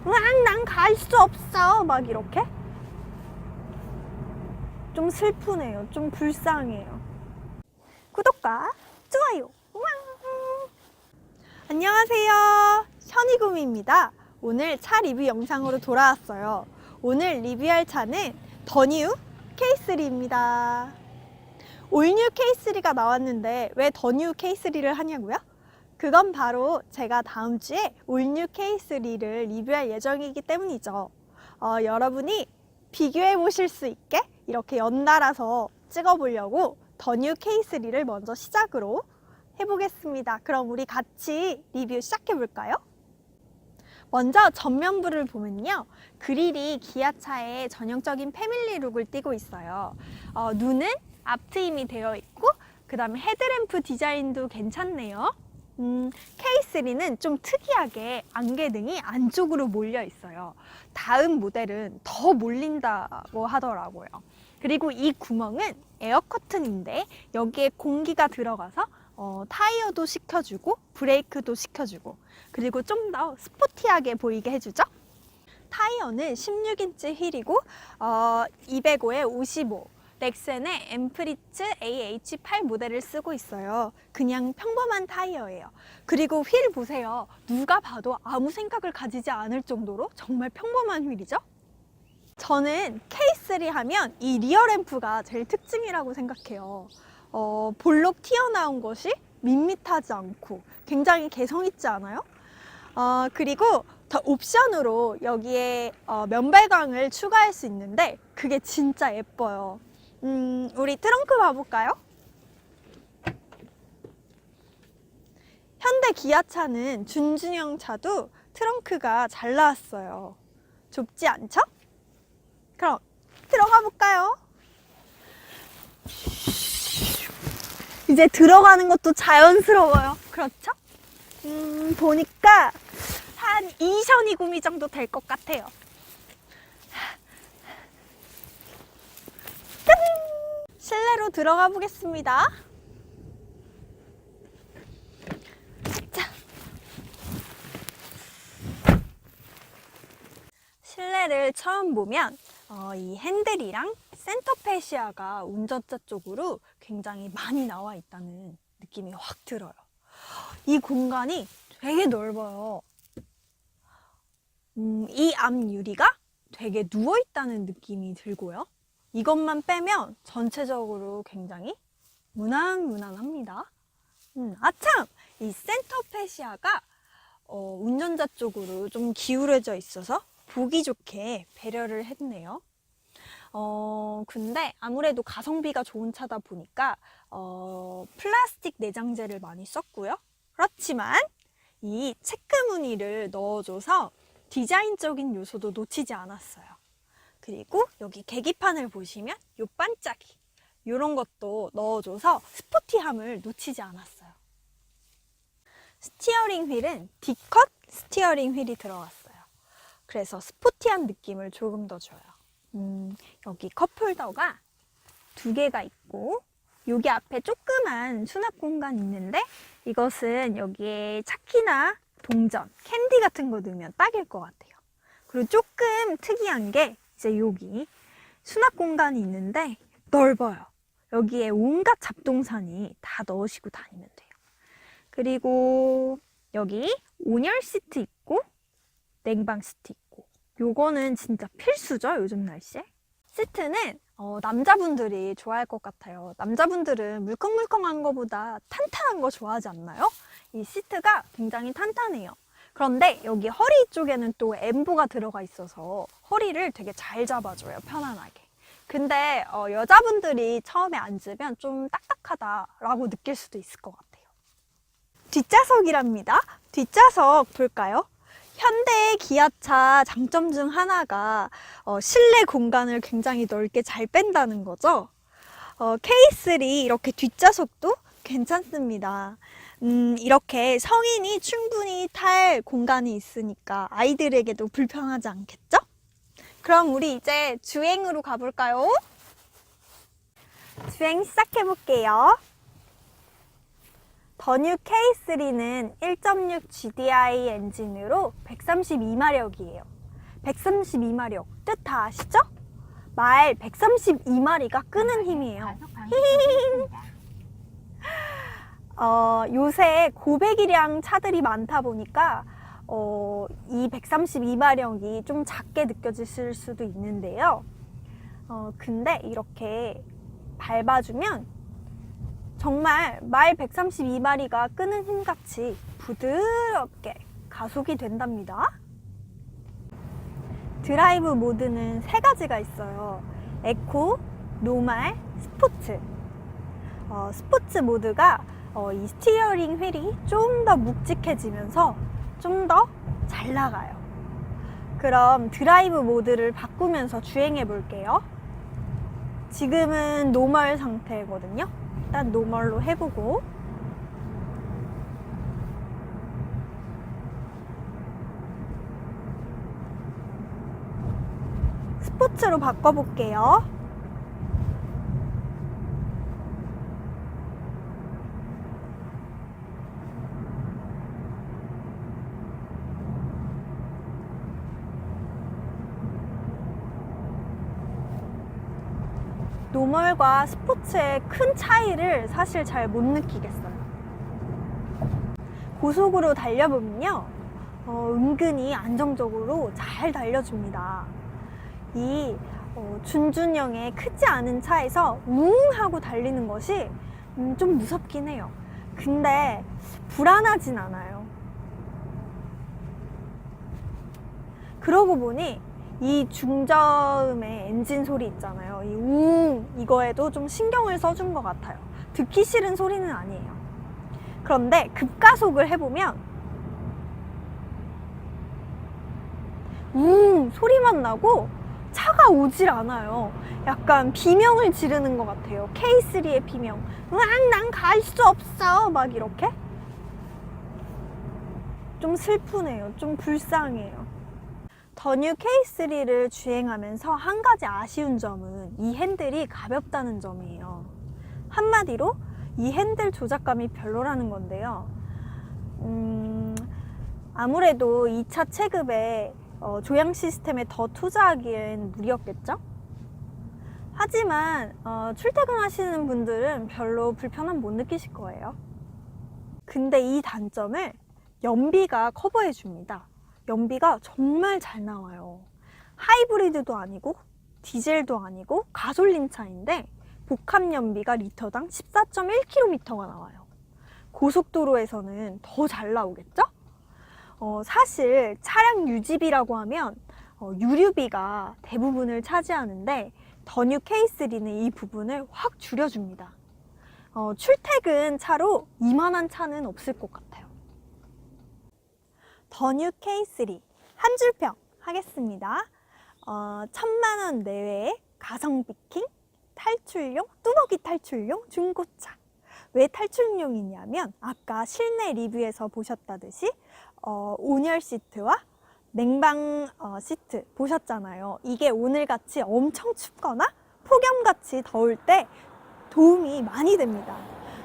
으앙, 난 갈 수 없어. 막 이렇게. 좀 슬프네요. 좀 불쌍해요. 구독과 좋아요. 우왕. 안녕하세요. 현이구미입니다. 오늘 차 리뷰 영상으로 돌아왔어요. 오늘 리뷰할 차는 더 뉴 K3입니다. 올뉴 K3가 나왔는데 왜 더 뉴 K3를 하냐고요? 그건 바로 제가 다음 주에 올뉴 K3를 리뷰할 예정이기 때문이죠. 여러분이 비교해 보실 수 있게 이렇게 연달아서 찍어보려고 더 뉴 K3를 먼저 시작으로 해보겠습니다. 그럼 우리 같이 리뷰 시작해 볼까요? 먼저 전면부를 보면요, 그릴이 기아차의 전형적인 패밀리 룩을 띠고 있어요. 눈은 앞트임이 되어 있고, 그 다음에 헤드램프 디자인도 괜찮네요. K3는 좀 특이하게 안개등이 안쪽으로 몰려 있어요. 다음 모델은 더 몰린다고 하더라고요. 그리고 이 구멍은 에어 커튼인데 여기에 공기가 들어가서 타이어도 식혀주고 브레이크도 식혀주고, 그리고 좀 더 스포티하게 보이게 해주죠. 타이어는 16인치 휠이고 205에 55, 렉센의 엠프리츠 AH8 모델을 쓰고 있어요. 그냥 평범한 타이어예요. 그리고 휠 보세요. 누가 봐도 아무 생각을 가지지 않을 정도로 정말 평범한 휠이죠. 저는 K3 하면 이 리어 램프가 제일 특징이라고 생각해요. 볼록 튀어나온 것이 밋밋하지 않고 굉장히 개성있지 않아요? 그리고 더 옵션으로 여기에 면발광을 추가할 수 있는데 그게 진짜 예뻐요. 우리 트렁크 봐볼까요? 현대 기아차는 준준형 차도 트렁크가 잘 나왔어요. 좁지 않죠? 그럼 들어가 볼까요? 이제 들어가는 것도 자연스러워요. 그렇죠? 보니까 한 2션이구미 정도 될 것 같아요. 짠! 실내로 들어가 보겠습니다. 자, 실내를 처음 보면 이 핸들이랑 센터 페시아가 운전자 쪽으로 굉장히 많이 나와 있다는 느낌이 확 들어요. 이 공간이 되게 넓어요. 이 앞 유리가 되게 누워 있다는 느낌이 들고요. 이것만 빼면 전체적으로 굉장히 무난무난합니다. 아참! 이 센터 페시아가 운전자 쪽으로 좀 기울어져 있어서 보기 좋게 배려를 했네요. 근데 아무래도 가성비가 좋은 차다 보니까 플라스틱 내장재를 많이 썼고요. 그렇지만 이 체크 무늬를 넣어줘서 디자인적인 요소도 놓치지 않았어요. 그리고 여기 계기판을 보시면 요 반짝이, 이런 것도 넣어줘서 스포티함을 놓치지 않았어요. 스티어링 휠은 D컷 스티어링 휠이 들어갔어요. 그래서 스포티한 느낌을 조금 더 줘요. 여기 컵홀더가 2개가 있고, 여기 앞에 조그만 수납 공간 있는데 이것은 여기에 차키나 동전, 캔디 같은 거 넣으면 딱일 것 같아요. 그리고 조금 특이한 게 이제 여기 수납 공간이 있는데 넓어요. 여기에 온갖 잡동사니 다 넣으시고 다니면 돼요. 그리고 여기 온열 시트 있고 냉방 시트 있고, 요거는 진짜 필수죠, 요즘 날씨에. 시트는 남자분들이 좋아할 것 같아요. 남자분들은 물컹물컹한 거보다 탄탄한 거 좋아하지 않나요? 이 시트가 굉장히 탄탄해요. 그런데 여기 허리 쪽에는 또 엠보가 들어가 있어서 허리를 되게 잘 잡아줘요, 편안하게. 근데 여자분들이 처음에 앉으면 좀 딱딱하다라고 느낄 수도 있을 것 같아요. 뒷좌석이랍니다. 뒷좌석 볼까요? 현대 기아차 장점 중 하나가 실내 공간을 굉장히 넓게 잘 뺀다는 거죠. K3 이렇게 뒷좌석도 괜찮습니다. 이렇게 성인이 충분히 탈 공간이 있으니까 아이들에게도 불편하지 않겠죠? 그럼 우리 이제 주행으로 가볼까요? 주행 시작해 볼게요. 더 뉴 K3는 1.6 GDI 엔진으로 132마력이에요. 132마력 뜻 다 아시죠? 말 132마리가 끄는 힘이에요. 요새 고배기량 차들이 많다 보니까 이 132마력이 좀 작게 느껴지실 수도 있는데요. 근데 이렇게 밟아주면 정말 말 132마리가 끄는 힘같이 부드럽게 가속이 된답니다. 드라이브 모드는 3가지가 있어요. 에코, 노말, 스포츠. 스포츠 모드가 이 스티어링 휠이 좀 더 묵직해지면서 좀 더 잘 나가요. 그럼 드라이브 모드를 바꾸면서 주행해 볼게요. 지금은 노멀 상태거든요. 일단 노멀로 해보고, 스포츠로 바꿔볼게요. 노멀과 스포츠의 큰 차이를 사실 잘 못 느끼겠어요. 고속으로 달려보면요, 은근히 안정적으로 잘 달려줍니다. 이 준준형의 크지 않은 차에서 웅 하고 달리는 것이 좀 무섭긴 해요. 근데 불안하진 않아요. 그러고 보니 이 중저음의 엔진 소리 있잖아요. 이 웅, 이거에도 좀 신경을 써준 것 같아요. 듣기 싫은 소리는 아니에요. 그런데 급가속을 해보면 소리만 나고 차가 오질 않아요. 약간 비명을 지르는 것 같아요. K3의 비명. 으앙, 난 갈 수 없어. 막 이렇게. 좀 슬프네요. 좀 불쌍해요. 더 뉴 K3를 주행하면서 한 가지 아쉬운 점은 이 핸들이 가볍다는 점이에요. 한마디로 이 핸들 조작감이 별로라는 건데요. 아무래도 2차 체급에 조향 시스템에 더 투자하기엔 무리였겠죠? 하지만 출퇴근하시는 분들은 별로 불편함 못 느끼실 거예요. 근데 이 단점을 연비가 커버해 줍니다. 연비가 정말 잘 나와요. 하이브리드도 아니고 디젤도 아니고 가솔린 차인데 복합 연비가 리터당 14.1km가 나와요. 고속도로에서는 더 잘 나오겠죠? 사실 차량 유지비라고 하면 유류비가 대부분을 차지하는데 더 뉴 K3는 이 부분을 확 줄여줍니다. 출퇴근 차로 이만한 차는 없을 것 같아요. 더 뉴 K3 한 줄평 하겠습니다. 1,000만 원 내외의 가성비 킹, 탈출용, 뚜벅이 탈출용 중고차. 왜 탈출용이냐면 아까 실내 리뷰에서 보셨다듯이 온열 시트와 냉방 시트 보셨잖아요. 이게 오늘같이 엄청 춥거나 폭염같이 더울 때 도움이 많이 됩니다.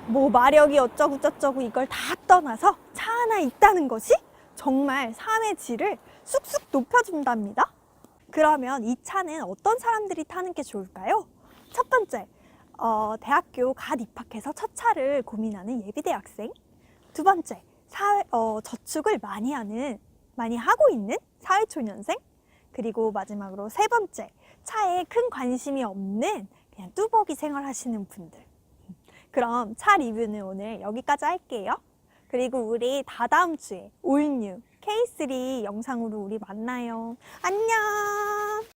뭐 마력이 어쩌고 저쩌고 이걸 다 떠나서 차 하나 있다는 것이 정말 삶의 질을 쑥쑥 높여준답니다. 그러면 이 차는 어떤 사람들이 타는 게 좋을까요? 첫 번째, 대학교 갓 입학해서 첫 차를 고민하는 예비대학생. 두 번째, 저축을 많이 하고 있는 사회초년생. 그리고 마지막으로 세 번째, 차에 큰 관심이 없는 그냥 뚜벅이 생활하시는 분들. 그럼 차 리뷰는 오늘 여기까지 할게요. 그리고 우리 다다음 주에 올뉴 K3 영상으로 우리 만나요. 안녕.